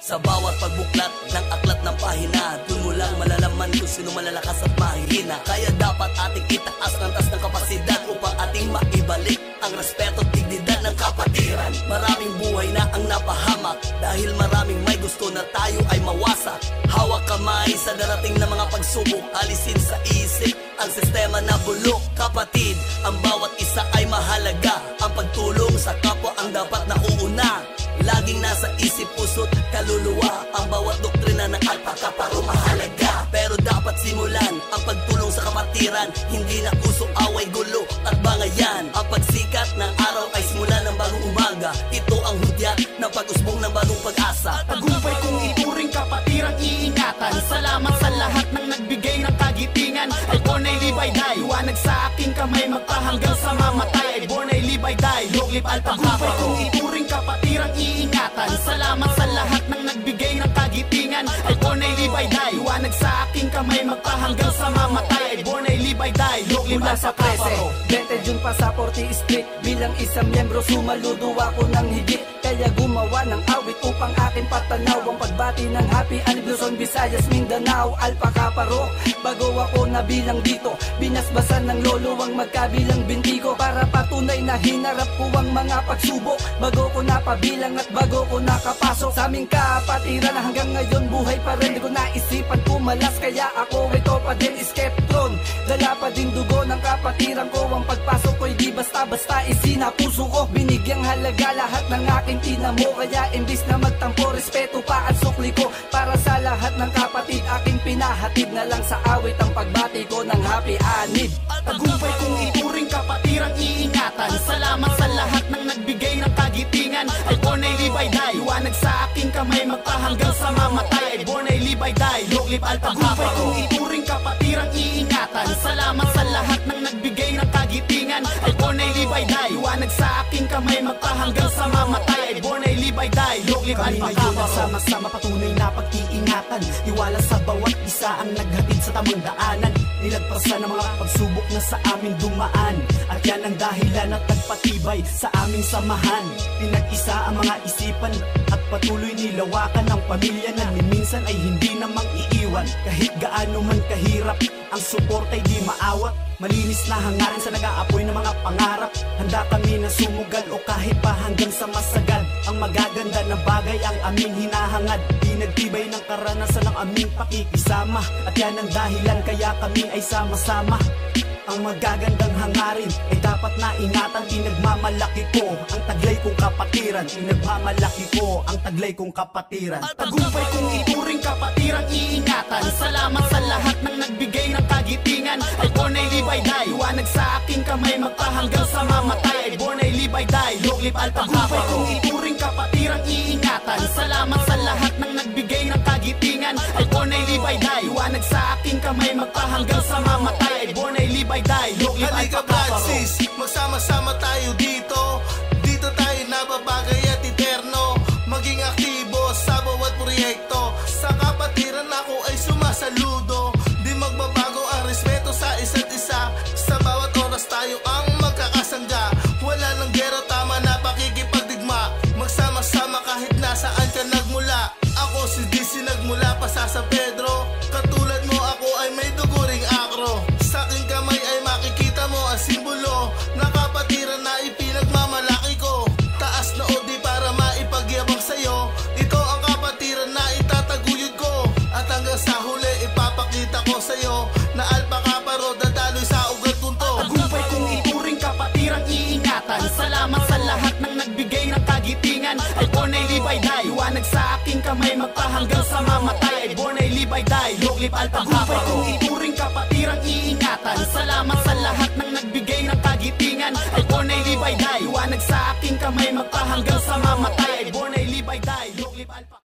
Sa bawat pagbuklat ng aklat ng pahina, dun mo lang malalaman kung sino malalakas at mahihina. Kaya dapat ating itaas ng tas ng kapasidad upang ating maibalik ang respeto at dignidad ng kapatiran. Maraming buhay na ang napahamak dahil maraming may gusto na tayo ay mawasa. Hawak kamay sa darating na mga pagsubok, alisin sa isip ang sistema na bulok. Kapatid, ang bawat isa ay mahalaga, ang pagtulong sa kapwa ang dapat na uuna. Laging nasa isip, puso't kaluluwa ang bawat doktrina ng alpakaparo mahalaga. Pero dapat simulan ang pagtulong sa kapatiran, hindi na uso, away, gulo at bangayan. Ang pagsikat ng araw ay simula ng bagong umaga. Ito ang hudyat ng pag-usbong ng bagong pag-asa. Tagumpay kong ituring kapatirang iingatan. Salamat sa lahat ng nagbigay ng kagitingan. Ay born ay libay-day, liwanag sa aking kamay, magpahanggang sa mamatay. Ay born ay libay-day, loglip alpakaparo. Tagumpay kong ituring kapatirang iingatan. Salamat sa lahat ng nagbigay ng kagitingan. Ay born ay libay-day, liwanag sa aking kamay, magpahanggang sa mamatay. Ay born ay libay-day, loglip alpakaparo. 20 June pa sa 40 Street, bilang isang miyembro sumaludo ako ng higit. Kaya gumawa ng awit upang akin patanaw ang pagbati ng happy Luzon, Visayas, Mindanao, alpakaparo. Bago ako nabilang dito, binasbasan ng lolo ang magkabilang binti ko, para patunay na hinarap ko ang mga pagsubok. Bago ko napabilang at bago ko nakapasok sa aming kapatiran, hanggang ngayon buhay pa rin. Di ko naisipan pumalas, kaya ako ito pa din, Skeptron. Dala pa din dugo ng kapatiran ko, ang pagpasok ko'y di basta-basta isinapuso ko. Binigyang halaga lahat ng aking tinamo, kaya imbis na magtampo, respeto pa ang sukli ko. Para sa lahat ng kapatid, aking pinahatid na lang sa awit ang pagbati ko ng happy anid. Tagumpay kong ituring kapatirang iingatan. Salamat sa lahat ng nagbigay ng kagitingan. Ay born ay libay-day, liwanag sa aking kamay, magpahanggang sa mamatay. Ay born ay libay-day, loglip alpakaparo. Tagumpay kong ituring kapatirang iingatan. Salamat sa lahat ng nagbigay ng kagitingan. Ay born ay libay-day, liwanag sa aking kamay, magpahanggang sa mamatay. Ay born ay libay-day, loglip alpakaparo. Sama-sama patunay na pag-iingatan. Tiwala sa bawat isa ang naghatid sa tamang daanan. Nilagpasan ng mga pagsubok na sa aming dumaan, at yan ang dahilan at nagpatibay sa aming samahan. Pinag-isa ang mga isipan at patuloy nilawakan ng pamilya na minsan ay hindi namang iiwan. Kahit gaano man kahirap, ang suporta'y di maawat. Malinis na hangarin sa nag-aapoy ng mga pangarap. Handa kami na sumugal o kahit pa hanggang sa masagad. Ang magaganda na bagay ang aming hinahangad. Di nagtibay ng karanasan ng aming pakikisama, at yan ang dahilan kaya kami ay sama-sama. Ang magagandang hangarin ay dapat na ingatan. Pinagmamalaki ko ang taglay kong kapatiran. Pinagmamalaki ko ang taglay kong kapatiran. Tagumpay kong ituring kapatirang iingatan. Salamat sa lahat ng nagbigay ng kagitingan. Ay born ay libay-day, liwanag sa aking kamay, magpahanggang sa mamatay. Ay born ay libay-day, loglip alpakaparo. Tagumpay kong ituring kapatirang iingatan. Salamat sa lahat ng nagbigay ng kagitingan. Ay born ay libay-day, liwanag sa aking kamay, magpahanggang sa mamatay. Ay born ay libay-day, loglip alpakaparo. Magsama-sama tayo dito. Dito tayo nababagay at eterno. Maging aktibo sa bawat proyekto. Sa kapatiran ako ay sumasaludo. Di magbabago ang respeto sa isa't isa. Sa bawat oras tayo ang magkakasangga. Wala nang gera, tama na pakikipagdigma. Magsama-sama kahit nasaan ka nagmula. Ako si DC nagmula pa sa San Pedro. Katulad mo ako ay may duguring akro. Sa aking kamay ay makikita mo ang simbolo na kapatiran na ipinagmamalaki ko. Taas na odi para maipagyabang sa'yo. Ito ang kapatiran na itataguyod ko. At hanggang sa huli ipapakita ko sa'yo na alpakaparo dadaloy sa ugat kong to. Tagumpay kong ituring kapatirang iingatan. Salamat sa lahat ng nagbigay ng kagitingan. Ay born ay libay-day, liwanag sa aking kamay, magpahanggang sa mamatay. Ay born ay libay-day, loglip alpakaparo. Tagumpay kong ituring kapatirang iingatan. Salamat sa lahat ng nagbigay ng kagitingan. Ay born ay libay-day, liwanag sa aking kamay, magpahanggang sa mamatay. Ay born ay